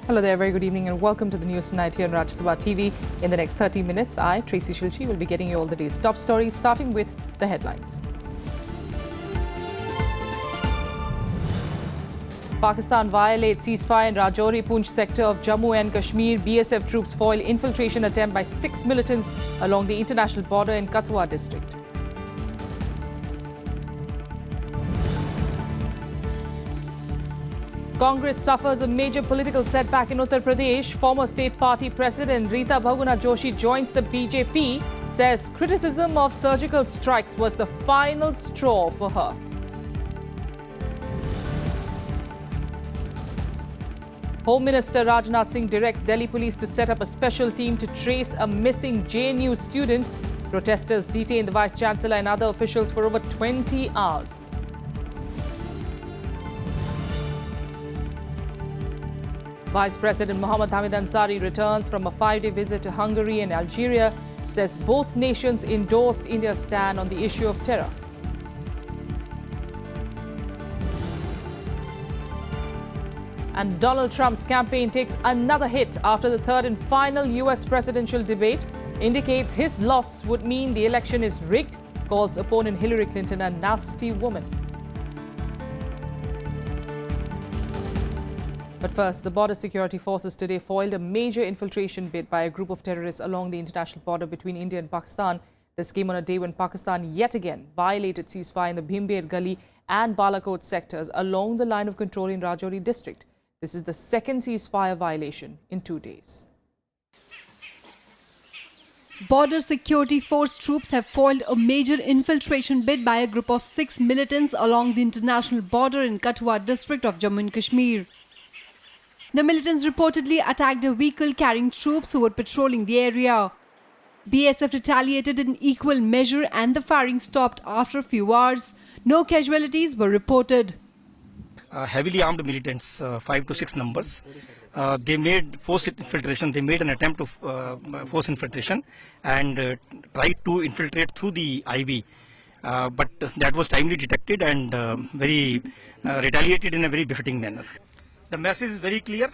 Hello there, very good evening and welcome to the news tonight here on Rajya TV. In the next 30 minutes, I, Tracy Shilchi, will be getting you all the day's top stories, starting with the headlines. Pakistan violates ceasefire in Rajouri Poonch sector of Jammu and Kashmir. BSF troops foil infiltration attempt by 6 militants along the international border in Katwa district. Congress suffers a major political setback in Uttar Pradesh. Former state party president Rita Bahuguna Joshi joins the BJP, says criticism of surgical strikes was the final straw for her. Home Minister Rajnath Singh directs Delhi police to set up a special team to trace a missing JNU student. Protesters detained the Vice Chancellor and other officials for over 20 hours. Vice President Mohammad Hamid Ansari returns from a 5-day visit to Hungary and Algeria, says both nations endorsed India's stand on the issue of terror. And Donald Trump's campaign takes another hit after the third and final US presidential debate. Indicates his loss would mean the election is rigged, calls opponent Hillary Clinton a nasty woman. But first, the border security forces today foiled a major infiltration bid by a group of terrorists along the international border between India and Pakistan. This came on a day when Pakistan yet again violated ceasefire in the Bhimber Gully and Balakot sectors along the line of control in Rajouri district. This is the second ceasefire violation in 2 days. Border security force troops have foiled a major infiltration bid by a group of 6 militants along the international border in Katwa district of Jammu and Kashmir. The militants reportedly attacked a vehicle carrying troops who were patrolling the area. BSF retaliated in equal measure and the firing stopped after a few hours. No casualties were reported. Heavily armed militants, 5 to 6 numbers. They made force infiltration. They made an attempt to force infiltration and tried to infiltrate through the IB. But that was timely detected and very retaliated in a very befitting manner. The message is very clear.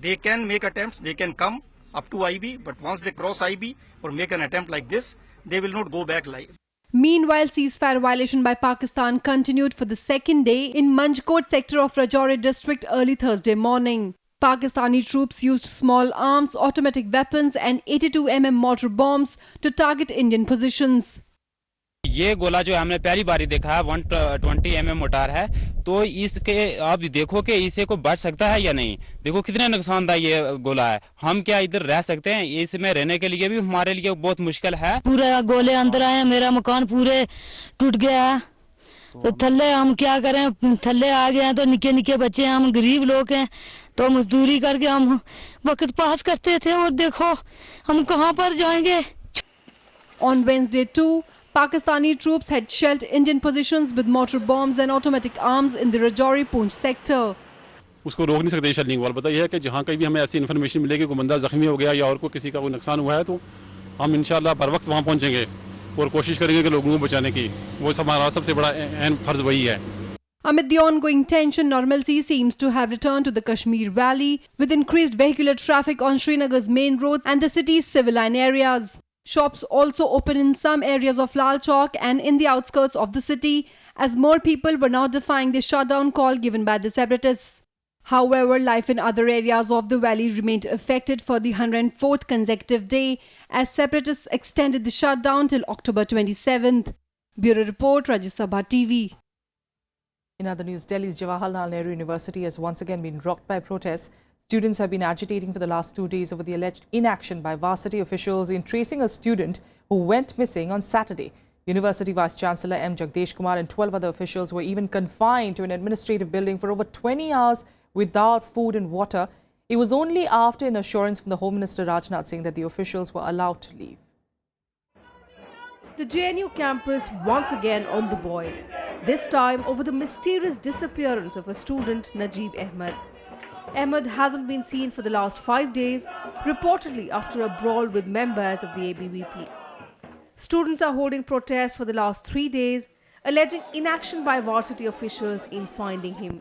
They can make attempts, they can come up to IB, but once they cross IB or make an attempt like this, they will not go back live. Meanwhile, ceasefire violation by Pakistan continued for the second day in Manjkot sector of Rajouri district early Thursday morning. Pakistani troops used small arms, automatic weapons and 82mm mortar bombs to target Indian positions. ये गोला जो हमने पहली बारी देखा है 120 mm motor है, तो इसके आप देखो कि इसे को बच सकता है या नहीं. देखो कितने नुकसानदायक ये गोला है. हम क्या इधर रह सकते हैं? इसमें रहने के लिए भी हमारे लिए बहुत मुश्किल है. पूरा गोले अंदर आए, मेरा मकान पूरे टूट गया है. तो थल्ले हम क्या करें, थल्ले आ गए हैं तो निके निके बच्चे हैं, हम गरीब लोग हैं, तो मजदूरी करके हम वक्त पास करते थे और देखो हम कहां पर जाएंगे. On Wednesday too, Pakistani troops had shelled Indian positions with mortar bombs and automatic arms in the Rajouri Poonch sector. उसको रोक नहीं सकते शेलिंग वाल. पता यह है कि जहाँ कहीं भी हमें ऐसी इन्फॉर्मेशन मिलेगी कोई बंदा जख्मी हो गया या और कोई किसी का कोई नुकसान हुआ है तो हम इंशाल्लाह बर वक्त वहाँ पहुँचेंगे और कोशिश करेंगे कि लोगों को बचाने की. वो हमारा सबसे बड़ा अहम फर्ज वही है. Amid the ongoing tension, normalcy seems to have returned to the Kashmir Valley with increased vehicular traffic on Srinagar's main roads and the city's civil line areas. Shops also open in some areas of Lal Chowk and in the outskirts of the city as more people were now defying the shutdown call given by the separatists. However, life in other areas of the valley remained affected for the 104th consecutive day as separatists extended the shutdown till October 27th. Bureau Report, Rajya Sabha TV. In other news, Delhi's Jawaharlal Nehru University has once again been rocked by protests. Students have been agitating for the last 2 days over the alleged inaction by varsity officials in tracing a student who went missing on Saturday. University Vice Chancellor M. Jagdish Kumar and 12 other officials were even confined to an administrative building for over 20 hours without food and water. It was only after an assurance from the Home Minister Rajnath Singh that the officials were allowed to leave. The JNU campus once again on the boil, this time over the mysterious disappearance of a student, Najib Ahmed. Ahmed hasn't been seen for the last 5 days, reportedly after a brawl with members of the ABVP. Students are holding protests for the last 3 days alleging inaction by varsity officials in finding him.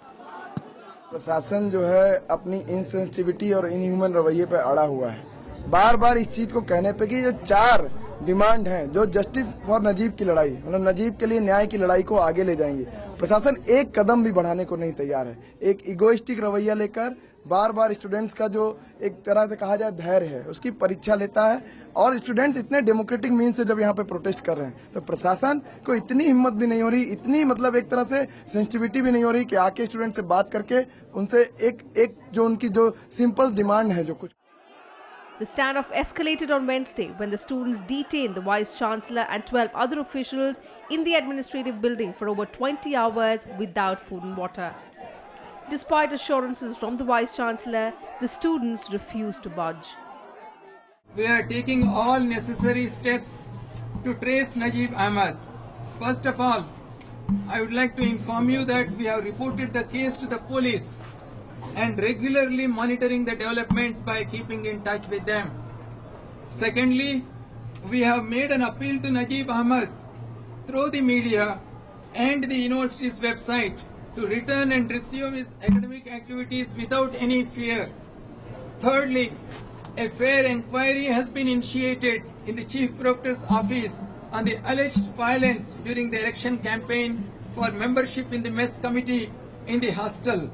प्रशासन जो है अपनी insensitivity और inhuman रवैये पे अड़ा हुआ है। बार बार इस चीज को कहने पे कि ये 4 डिमांड हैं जो जस्टिस फॉर नजीब की लड़ाई, मतलब नजीब के लिए न्याय की लड़ाई को आगे ले जाएंगी। प्रशासन एक कदम भी बढ़ाने को नहीं तैयार है। एक इगोइस्टिक रवैया लेकर बार बार स्टूडेंट्स का जो एक तरह से कहा जाए धैर्य है उसकी परीक्षा लेता है, और स्टूडेंट्स इतने डेमोक्रेटिक मीन से जब यहाँ पे प्रोटेस्ट कर रहे हैं तो प्रशासन को इतनी हिम्मत भी नहीं हो रही, इतनी मतलब एक तरह से सेंसिटिविटी भी नहीं हो रही कि आके स्टूडेंट से बात करके उनसे एक जो उनकी जो सिंपल डिमांड है जो कुछ। The standoff escalated on Wednesday when the students detained the Vice Chancellor and 12 other officials in the administrative building for over 20 hours without food and water. Despite assurances from the Vice Chancellor, the students refused to budge. We are taking all necessary steps to trace Najib Ahmed. First of all, I would like to inform you that we have reported the case to the police and regularly monitoring the developments by keeping in touch with them. Secondly, we have made an appeal to Najib Ahmed through the media and the university's website to return and resume his academic activities without any fear. Thirdly, a fair inquiry has been initiated in the Chief Proctor's office on the alleged violence during the election campaign for membership in the mess committee in the hostel.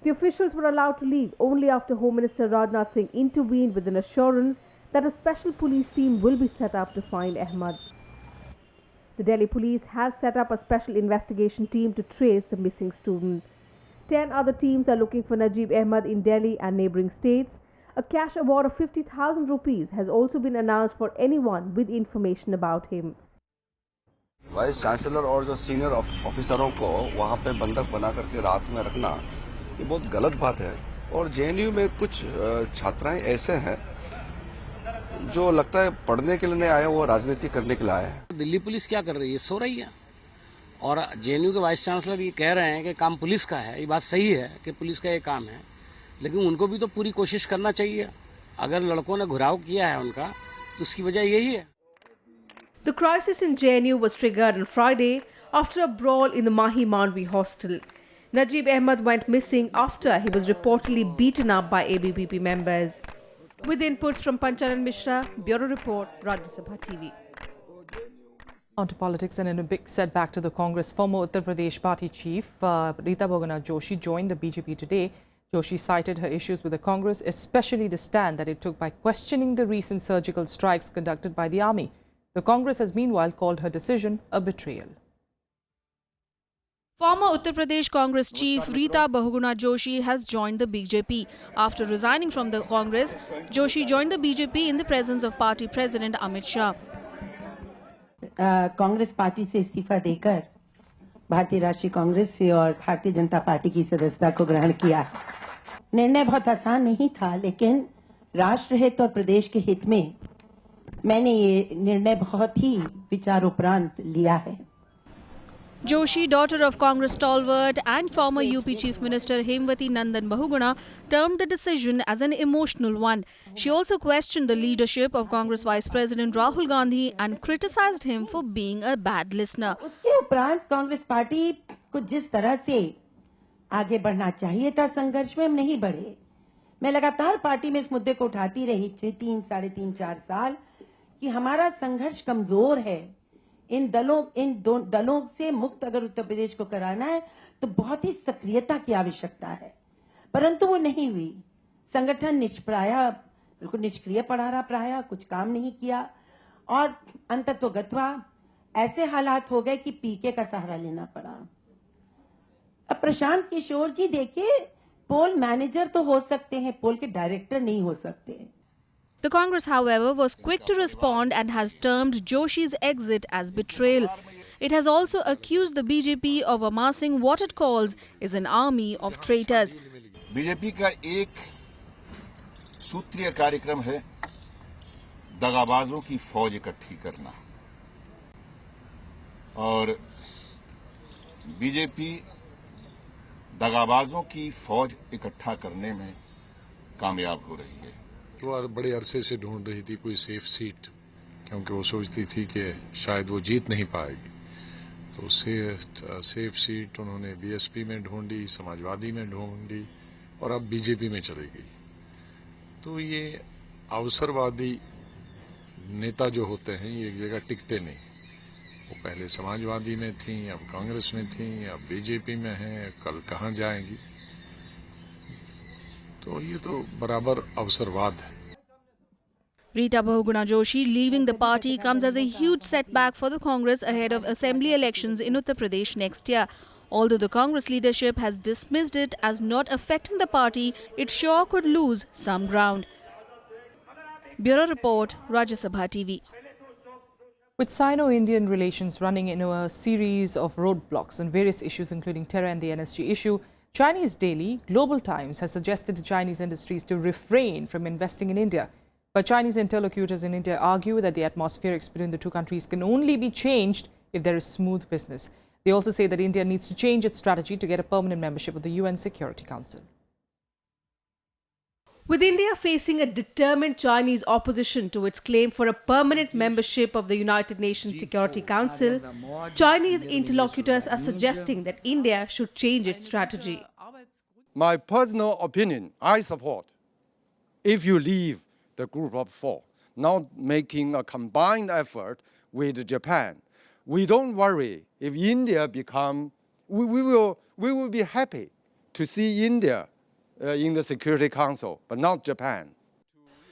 The officials were allowed to leave only after Home Minister Rajnath Singh intervened with an assurance that a special police team will be set up to find Ahmed. The Delhi police has set up a special investigation team to trace the missing student. 10 other teams are looking for Najib Ahmed in Delhi and neighbouring states. A cash award of 50,000 rupees has also been announced for anyone with information about him. Vice chancellor और जो senior ऑफिसरों को वहाँ पे बंधक बना करके रात में रखना ये बहुत गलत बात है। और जेएनयू में कुछ छात्राएं ऐसे हैं जो लगता है पढ़ने के लिए नहीं आए, वो राजनीति करने के लिए आए हैं। दिल्ली पुलिस क्या कर रही है? सो रही है। और जेएनयू के वाइस चांसलर ये कह रहे हैं कि काम पुलिस का है। ये बात सही है कि पुलिस का ये काम है, लेकिन उनको भी तो पूरी कोशिश करना चाहिए। अगर लड़कों ने घुराव किया है उनका तो उसकी वजह यही है। The crisis in JNU was triggered on Friday after a brawl in the Mahi Mandvi hostel. Najib Ahmed went missing after he was reportedly beaten up by ABVP members. With inputs from Panchanan Mishra, Bureau Report, Rajya Sabha TV. On to politics, and in a big setback to the Congress, former Uttar Pradesh party chief Rita Bhagana Joshi joined the BJP today. Joshi cited her issues with the Congress, especially the stand that it took by questioning the recent surgical strikes conducted by the army. The Congress has meanwhile called her decision a betrayal. Former Uttar Pradesh Congress chief Rita Bahuguna Joshi has joined the BJP. After resigning from the Congress, Joshi joined the BJP in the presence of party president Amit Shah. Congress party से इस्तीफा देकर भारतीय राष्ट्रीय कांग्रेस से और Bharatiya Janata party की सदस्यता को ग्रहण किया। निर्णय बहुत आसान नहीं था, लेकिन राष्ट्र हित और प्रदेश के हित में मैंने ये निर्णय बहुत ही विचारोपरांत लिया है। Joshi, daughter of Congress stalwart and former UP Chief Minister Hemwati Nandan Bahuguna, termed the decision as an emotional one. She also questioned the leadership of Congress Vice President Rahul Gandhi and criticized him for being a bad listener. उसके उपरांत Congress party को जिस तरह से आगे बढ़ना चाहिए था संघर्ष में हम नहीं बढ़े। मैं लगातार पार्टी में इस मुद्दे को उठाती रही 3, 4 साल कि हमारा संघर्ष कमजोर है। इन दलों से मुक्त अगर उत्तर प्रदेश को कराना है तो बहुत ही सक्रियता की आवश्यकता है, परंतु वो नहीं हुई। संगठन बिल्कुल निष्क्रिय पड़ा रहा, प्रायः कुछ काम नहीं किया और अंततोगत्वा ऐसे हालात हो गए कि पीके का सहारा लेना पड़ा। अब प्रशांत किशोर जी देखिए, पोल मैनेजर तो हो सकते हैं, पोल के डायरेक्टर नहीं हो सकते। The Congress, however, was quick to respond and has termed Joshi's exit as betrayal. It has also accused the BJP of amassing what it calls is an army of traitors. BJP का एक सूत्रीय कार्यक्रम है दगाबाजों की फौज इकट्ठी करना, और बीजेपी दगाबाजों की फौज इकट्ठा करने में कामयाब हो रही है। तो बड़े अरसे से ढूंढ रही थी कोई सेफ सीट, क्योंकि वो सोचती थी कि शायद वो जीत नहीं पाएगी। तो सेफ सीट उन्होंने बीएसपी में ढूंढी, समाजवादी में ढूंढी और अब बीजेपी में चली गई। तो ये अवसरवादी नेता जो होते हैं ये एक जगह टिकते नहीं। वो पहले समाजवादी में थी, अब कांग्रेस में थी, अब बीजेपी में हैं, कल कहाँ जाएंगी। तो ये तो बराबर अवसरवाद है। Rita Bahuguna Joshi leaving the party comes as a huge setback for the Congress ahead of assembly elections in Uttar Pradesh next year. Although the Congress leadership has dismissed it as not affecting the party, it sure could lose some ground. Bureau Report, Rajya Sabha TV. With Sino-Indian relations running into a series of roadblocks on various issues including terror and the NSG issue, Chinese daily Global Times has suggested to Chinese industries to refrain from investing in India. But Chinese interlocutors in India argue that the atmospherics between the two countries can only be changed if there is smooth business. They also say that India needs to change its strategy to get a permanent membership of the UN Security Council. With India facing a determined Chinese opposition to its claim for a permanent membership of the United Nations Security Council, Chinese interlocutors are suggesting that India should change its strategy. My personal opinion, I support if you leave the group of four, now making a combined effort with Japan. We don't worry if India become, we will be happy to see India in the Security Council, but not Japan.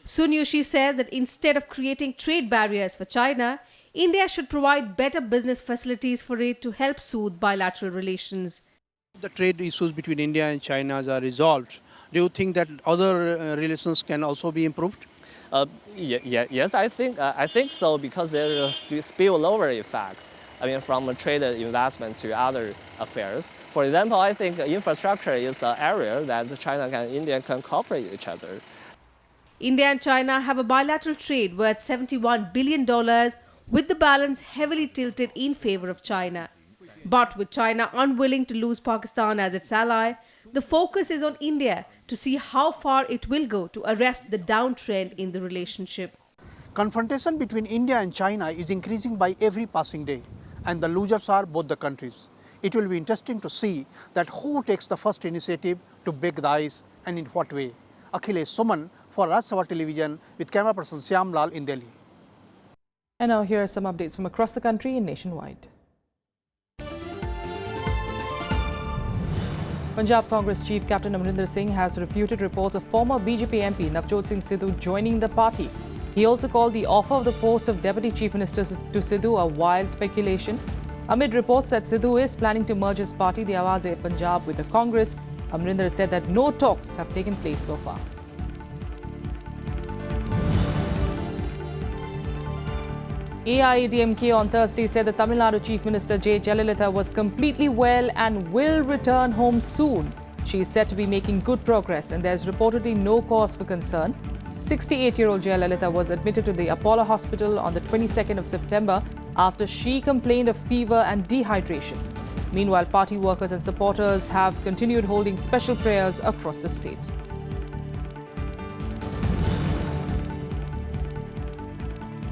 Sun Yushi says that instead of creating trade barriers for China, India should provide better business facilities for it to help soothe bilateral relations. The trade issues between India and China are resolved. Do you think that other relations can also be improved? Yes, I think so, because there is a spillover effect. I mean, from trade investment to other affairs. For example, I think infrastructure is an area that China and India can cooperate with each other. India and China have a bilateral trade worth $71 billion, with the balance heavily tilted in favor of China. But with China unwilling to lose Pakistan as its ally, the focus is on India to see how far it will go to arrest the downtrend in the relationship. Confrontation between India and China is increasing by every passing day, and the losers are both the countries. It will be interesting to see that who takes the first initiative to break the ice and in what way. Akhilesh Suman for Rajya Sabha Television with camera person Syam Lal in Delhi. And now here are some updates from across the country and nationwide. Punjab Congress Chief Captain Amrinder Singh has refuted reports of former BJP MP Navjot Singh Sidhu joining the party. He also called the offer of the post of Deputy Chief Minister to Sidhu a wild speculation. Amid reports that Sidhu is planning to merge his party, the Awaz-e-Punjab, with the Congress, Amrinder said that no talks have taken place so far. AIADMK on Thursday said that Tamil Nadu Chief Minister J. Jayalalitha was completely well and will return home soon. She is said to be making good progress and there is reportedly no cause for concern. 68-year-old Jayalalitha was admitted to the Apollo Hospital on the 22nd of September after she complained of fever and dehydration. Meanwhile, party workers and supporters have continued holding special prayers across the state.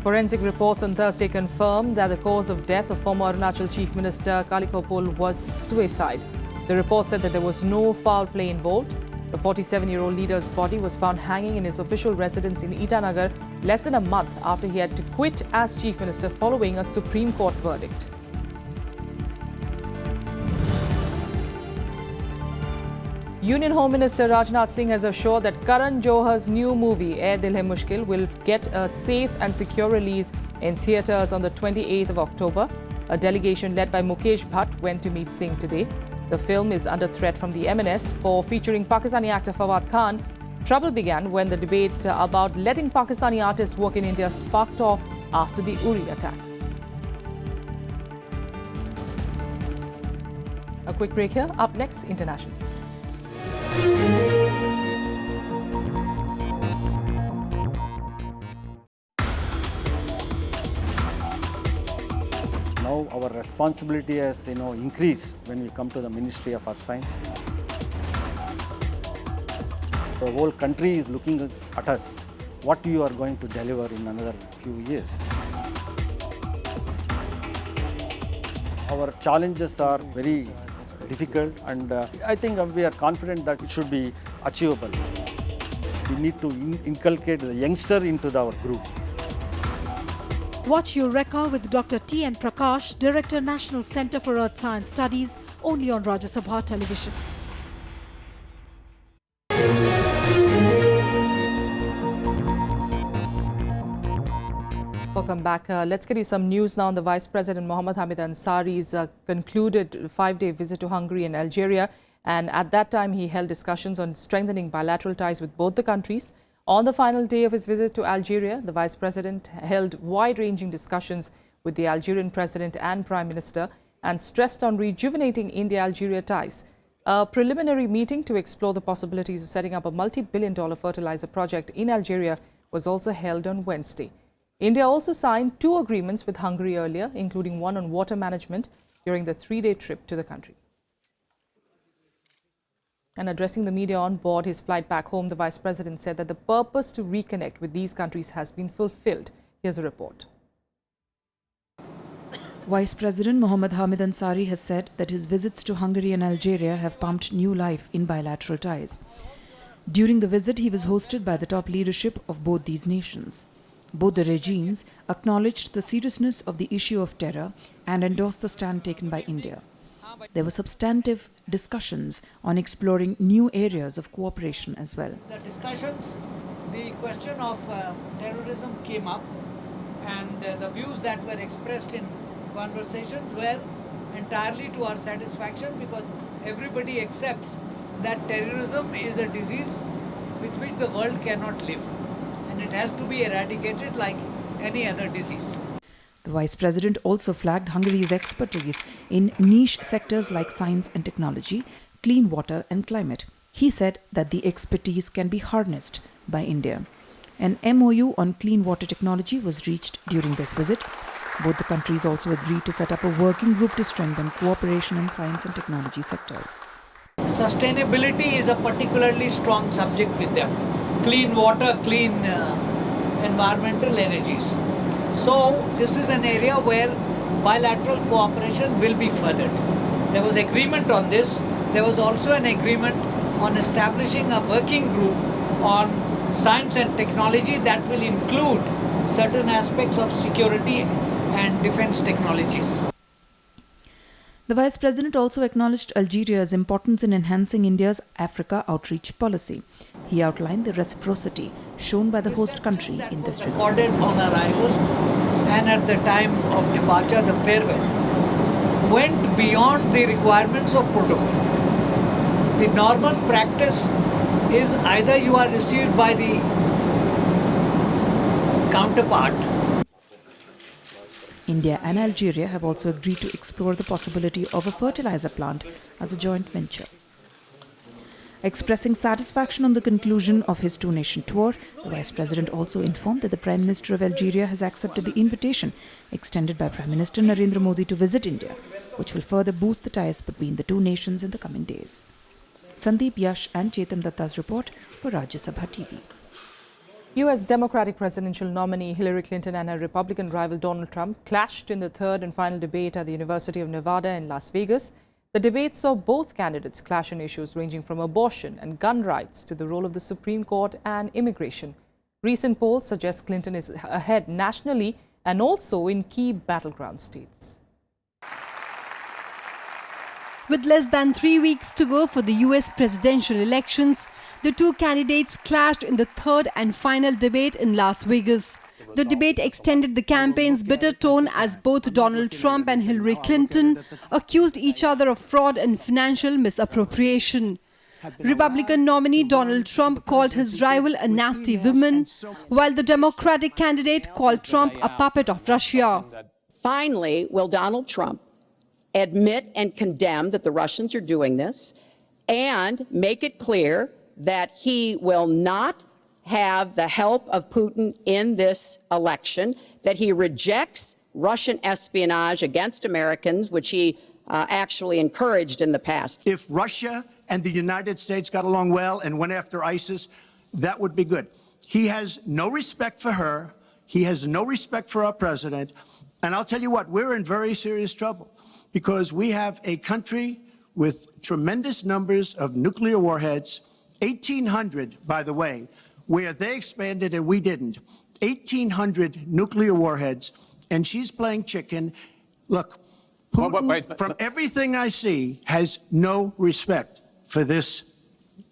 Forensic reports on Thursday confirmed that the cause of death of former Arunachal Chief Minister Kalikopul was suicide. The report said that there was no foul play involved. The 47-year-old leader's body was found hanging in his official residence in Itanagar less than a month after he had to quit as Chief Minister following a Supreme Court verdict. Union Home Minister Rajnath Singh has assured that Karan Johar's new movie, Ae Dil Hai Mushkil, will get a safe and secure release in theatres on the 28th of October. A delegation led by Mukesh Bhatt went to meet Singh today. The film is under threat from the MNS for featuring Pakistani actor Fawad Khan. Trouble began when the debate about letting Pakistani artists work in India sparked off after the Uri attack. A quick break here. Up next, international news. Now our responsibility has increased when we come to the Ministry of Earth Science. The whole country is looking at us, what you are going to deliver in another few years. our challenges are very difficult, and I think we are confident that it should be achievable. We need to inculcate the youngster into our group. Watch Eureka with Dr. T.N. Prakash, Director, National Centre for Earth Science Studies, only on Rajya Sabha television. Welcome back. Let's get you some news now on the Vice President Mohammad Hamid Ansari's concluded 5-day visit to Hungary and Algeria. And at that time, he held discussions on strengthening bilateral ties with both the countries. On the final day of his visit to Algeria, the Vice President held wide-ranging discussions with the Algerian President and Prime Minister and stressed on rejuvenating India-Algeria ties. A preliminary meeting to explore the possibilities of setting up a multi-billion-dollar fertilizer project in Algeria was also held on Wednesday. India also signed 2 agreements with Hungary earlier, including one on water management during the 3-day trip to the country. And addressing the media on board his flight back home, the Vice President said that the purpose to reconnect with these countries has been fulfilled. Here's a report. Vice President Mohammad Hamid Ansari has said that his visits to Hungary and Algeria have pumped new life in bilateral ties. During the visit, he was hosted by the top leadership of both these nations. Both the regimes acknowledged the seriousness of the issue of terror and endorsed the stand taken by India. There were substantive discussions on exploring new areas of cooperation as well. The discussions, the question of terrorism came up, and the views that were expressed in conversations were entirely to our satisfaction, because everybody accepts that terrorism is a disease with which the world cannot live, and it has to be eradicated like any other disease. The Vice President also flagged Hungary's expertise in niche sectors like science and technology, clean water and climate. He said that the expertise can be harnessed by India. An MOU on clean water technology was reached during this visit. Both the countries also agreed to set up a working group to strengthen cooperation in science and technology sectors. Sustainability is a particularly strong subject with them. Clean water, clean environmental energies. So this is an area where bilateral cooperation will be furthered. There was agreement on this. There was also an agreement on establishing a working group on science and technology that will include certain aspects of security and defense technologies. The Vice President also acknowledged Algeria's importance in enhancing India's Africa outreach policy. He outlined the reciprocity shown by the host country in this regard. Recorded on arrival and at the time of departure, the farewell went beyond the requirements of protocol. The normal practice is either you are received by the counterpart. India and Algeria have also agreed to explore the possibility of a fertilizer plant as a joint venture. Expressing satisfaction on the conclusion of his 2-nation tour, the Vice President also informed that the Prime Minister of Algeria has accepted the invitation extended by Prime Minister Narendra Modi to visit India, which will further boost the ties between the 2 nations in the coming days. Sandeep Yash and Chetan Datta's report for Rajya Sabha TV. U.S. Democratic presidential nominee Hillary Clinton and her Republican rival Donald Trump clashed in the 3rd and final debate at the University of Nevada in Las Vegas. The debate saw both candidates clash on issues ranging from abortion and gun rights to the role of the Supreme Court and immigration. Recent polls suggest Clinton is ahead nationally and also in key battleground states. With less than 3 weeks to go for the US presidential elections, the 2 candidates clashed in the 3rd and final debate in Las Vegas. The debate extended the campaign's bitter tone as both Donald Trump and Hillary Clinton accused each other of fraud and financial misappropriation. Republican nominee Donald Trump called his rival a nasty woman, while the Democratic candidate called Trump a puppet of Russia. Finally, will Donald Trump admit and condemn that the Russians are doing this and make it clear that he will not have the help of Putin in this election, that he rejects Russian espionage against Americans, which he actually encouraged in the past. If Russia and the United States got along well and went after ISIS, that would be good. He has no respect for her. He has no respect for our president. And I'll tell you what, we're in very serious trouble because we have a country with tremendous numbers of nuclear warheads, 1,800, by the way, where they expanded and we didn't. 1,800 nuclear warheads, and she's playing chicken. Look, Putin, from everything I see, has no respect for this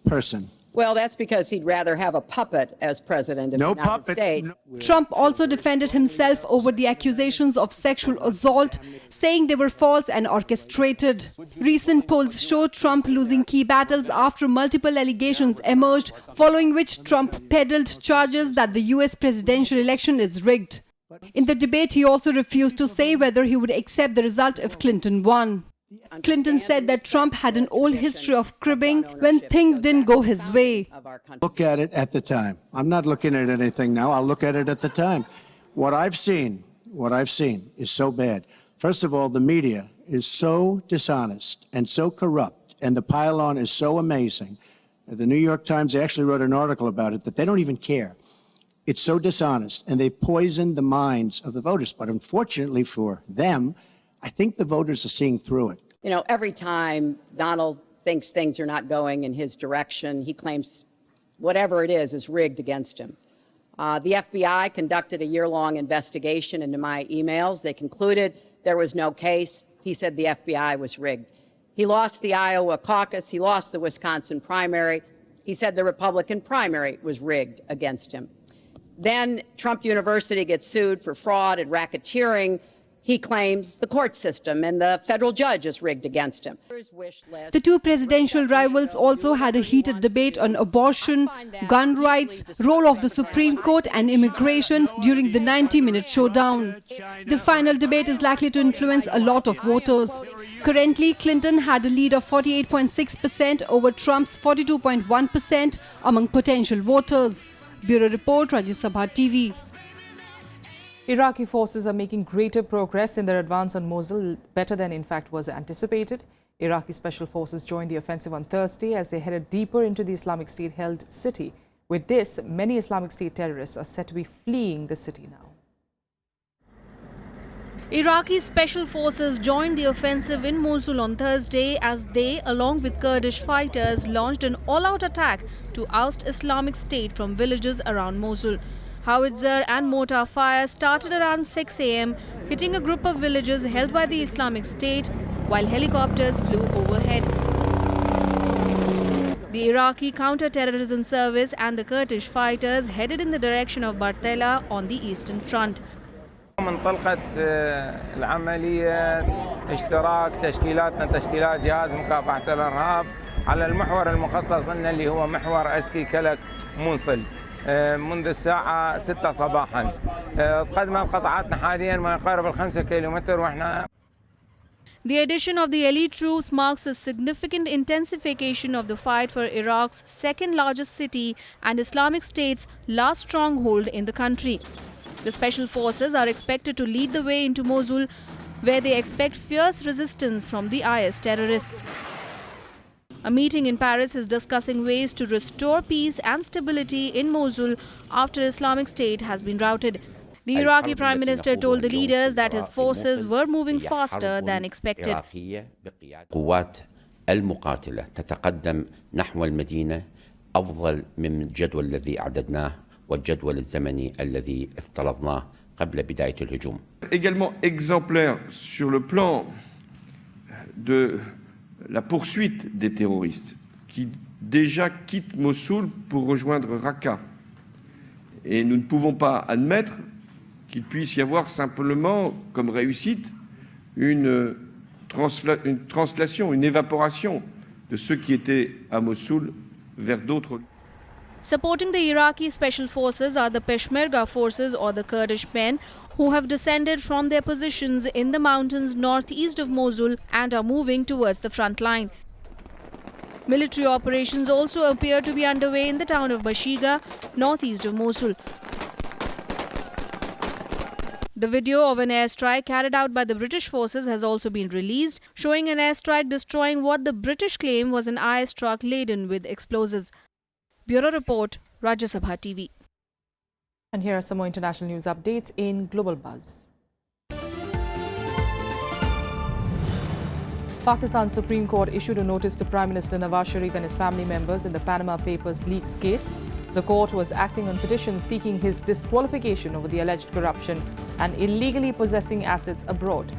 person. Well, that's because he'd rather have a puppet as president of the United States. Trump also defended himself over the accusations of sexual assault, saying they were false and orchestrated. Recent polls show Trump losing key battles after multiple allegations emerged, following which Trump peddled charges that the US presidential election is rigged. In the debate, he also refused to say whether he would accept the result if Clinton won. Clinton said that Trump had an old history of cribbing when things didn't go his way. Look at it at the time. I'm not looking at anything now. I'll look at it at the time. What I've seen is so bad. First of all, the media is so dishonest and so corrupt, and the pile-on is so amazing. The New York Times actually wrote an article about it that they don't even care. It's so dishonest, and they've poisoned the minds of the voters. But unfortunately for them, I think the voters are seeing through it. You know, every time Donald thinks things are not going in his direction, he claims whatever it is rigged against him. The FBI conducted a year-long investigation into my emails. They concluded there was no case. He said the FBI was rigged. He lost the Iowa caucus. He lost the Wisconsin primary. He said the Republican primary was rigged against him. Then Trump University gets sued for fraud and racketeering. He claims the court system and the federal judge is rigged against him. The two presidential rivals also had a heated debate on abortion, gun rights, role of the Supreme Court and immigration during the 90-minute showdown. The final debate is likely to influence a lot of voters. Currently, Clinton had a lead of 48.6% over Trump's 42.1% among potential voters. Bureau Report, Rajya Sabha TV. Iraqi forces are making greater progress in their advance on Mosul, better than in fact was anticipated. Iraqi special forces joined the offensive on Thursday as they headed deeper into the Islamic State-held city. With this, many Islamic State terrorists are said to be fleeing the city now. Iraqi special forces joined the offensive in Mosul on Thursday as they, along with Kurdish fighters, launched an all-out attack to oust Islamic State from villages around Mosul. Howitzer and mortar fire started around 6 a.m., hitting a group of villages held by the Islamic State, while helicopters flew overhead. The Iraqi counter-terrorism service and the Kurdish fighters headed in the direction of Bartella on the eastern front. انطلقت العملية اشتراك تشكيلاتنا تشكيلات جهاز مكافحة الإرهاب على المحور المخصص لنا اللي هو محور أسكي كلك موصل منذ الساعة 6 صباحا. تقدمت قطعاتنا حاليا ما يقارب 5 كيلومتر واحنا. The addition of the elite troops marks a significant intensification of the fight for Iraq's second largest city and Islamic State's last stronghold in the country. The special forces are expected to lead the way into Mosul, where they expect fierce resistance from the IS terrorists. A meeting in Paris is discussing ways to restore peace and stability in Mosul after Islamic State has been routed. The Iraqi Prime Minister told the leaders that his forces were moving faster than expected. قوات المقاتلة تتقدم نحو المدينة أفضل من الجدول الذي أعددناه والجدول الزمني الذي افترضناه قبل بداية الهجوم. Également exemplaire sur le plan de la poursuite des terroristes qui déjà quittent Mossoul pour rejoindre Raqqa. Et nous ne pouvons pas admettre qu'il puisse y avoir simplement comme réussite une translation, une évaporation de ceux qui étaient à Mossoul vers d'autres. Supporting the Iraqi special forces are the Peshmerga forces or the Kurdish men who have descended from their positions in the mountains northeast of Mosul and are moving towards the front line. Military operations also appear to be underway in the town of Bashiga, northeast of Mosul. The video of an airstrike carried out by the British forces has also been released, showing an airstrike destroying what the British claim was an IS truck laden with explosives. Bureau Report, Rajya Sabha TV. And here are some more international news updates in Global Buzz. Pakistan's Supreme Court issued a notice to Prime Minister Nawaz Sharif and his family members in the Panama Papers leaks case. The court was acting on petitions seeking his disqualification over the alleged corruption and illegally possessing assets abroad.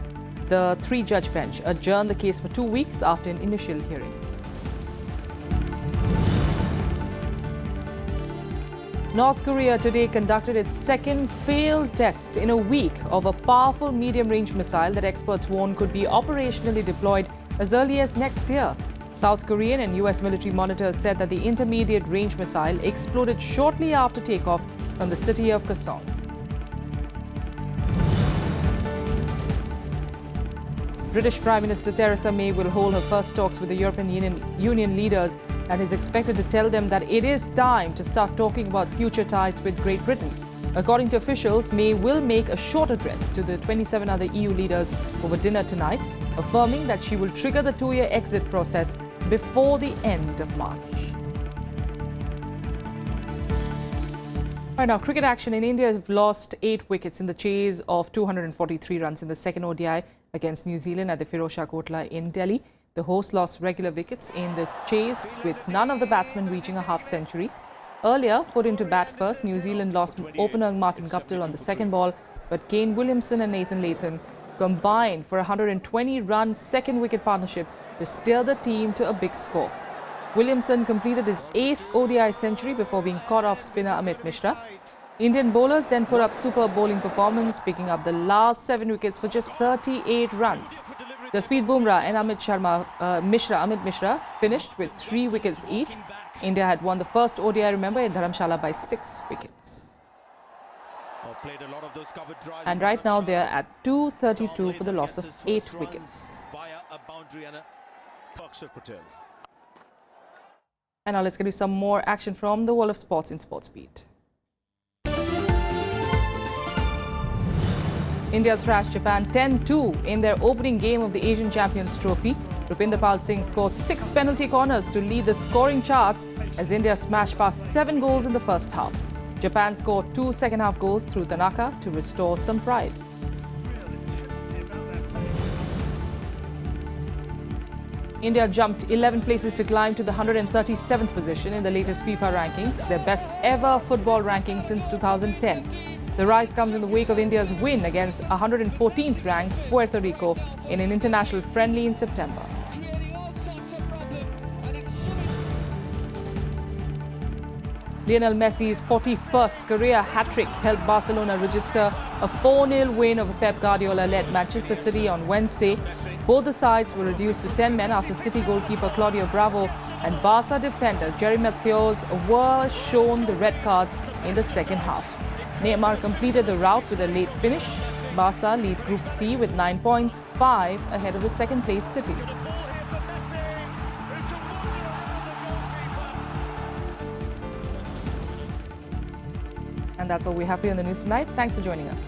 The three-judge bench adjourned the case for 2 weeks after an initial hearing. North Korea today conducted its second failed test in a week of a powerful medium-range missile that experts warn could be operationally deployed as early as next year. South Korean and US military monitors said that the intermediate-range missile exploded shortly after takeoff from the city of Kaesong. British Prime Minister Theresa May will hold her first talks with the European Union leaders and is expected to tell them that it is time to start talking about future ties with Great Britain. According to officials, May will make a short address to the 27 other EU leaders over dinner tonight, affirming that she will trigger the two-year exit process before the end of March. Right now, cricket action in India has lost 8 wickets in the chase of 243 runs in the second ODI against New Zealand at the Firozshah Kotla in Delhi. The hosts lost regular wickets in the chase, with none of the batsmen reaching a half-century. Earlier, put into bat first, New Zealand lost opener Martin Guptill on the second ball, but Kane Williamson and Nathan Latham combined for a 120-run second-wicket partnership to steer the team to a big score. Williamson completed his 8th ODI century before being caught off spinner Amit Mishra. Indian bowlers then put up superb bowling performance, picking up the last 7 wickets for just 38 runs. Jasprit Bumrah and Amit Mishra finished with 3 wickets each. India had won the first ODI, remember, in Dharamshala by 6 wickets. And right now they are at 232 for the loss of 8 wickets. And now let's get you some more action from the world of sports in SportsBeat. India thrashed Japan 10-2 in their opening game of the Asian Champions Trophy. Rupinder Pal Singh scored 6 penalty corners to lead the scoring charts as India smashed past 7 goals in the first half. Japan scored 2 second-half goals through Tanaka to restore some pride. India jumped 11 places to climb to the 137th position in the latest FIFA rankings, their best ever football ranking since 2010. The rise comes in the wake of India's win against 114th ranked Puerto Rico in an international friendly in September. Lionel Messi's 41st career hat-trick helped Barcelona register a 4-0 win over Pep Guardiola-led Manchester City on Wednesday. Both the sides were reduced to 10 men after City goalkeeper Claudio Bravo and Barca defender Jerry Matthews were shown the red cards in the second half. Neymar completed the rout with a late finish. Barca lead Group C with 9 points, 5 ahead of the second-place City. And that's all we have for you on the news tonight. Thanks for joining us.